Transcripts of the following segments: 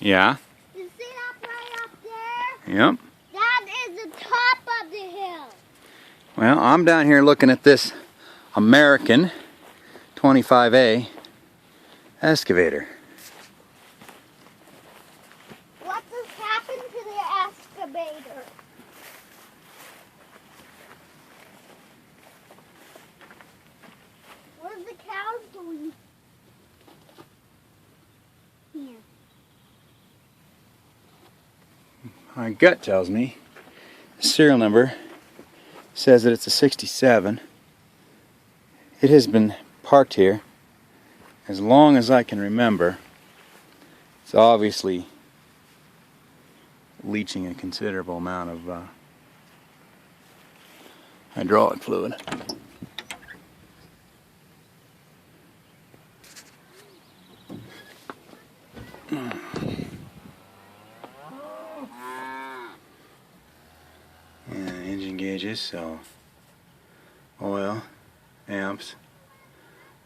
Yeah. You see that right up there? Yep. That is the top of the hill. Well, I'm down here looking at this American 25A excavator. What just happened to the excavator? Where's the cows going? Here. My gut tells me the serial number says that it's a 67. It has been parked here as long as I can remember. It's obviously leaching a considerable amount of hydraulic fluid. And engine gauges, so oil, amps,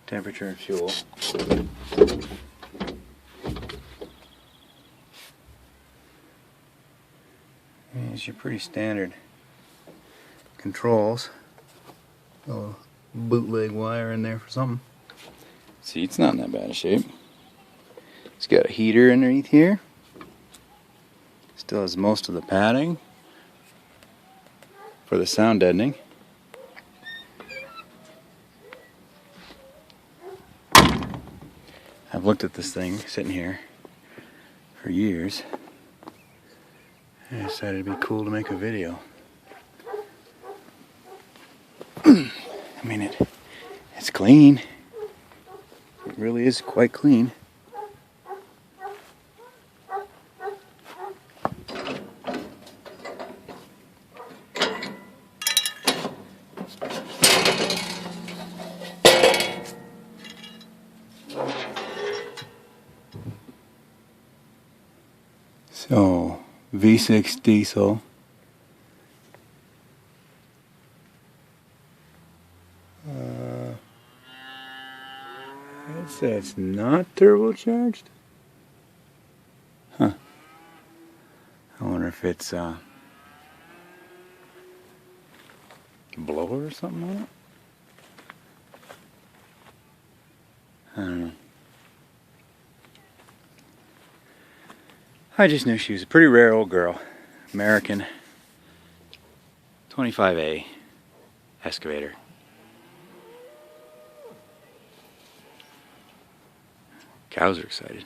temperature, and fuel. These are pretty standard controls. A little bootleg wire in there for something. See, it's not in that bad a shape. It's got a heater underneath here. Still has most of the padding for the sound deadening. I've looked at this thing sitting here for years. I decided it'd be cool to make a video. I mean, it's clean. It really is quite clean. So, V6 diesel. I'd say it's not turbocharged. Huh. I wonder if it's a blower or something on it. I don't know. I just knew she was a pretty rare old girl. American 25A excavator. Cows are excited.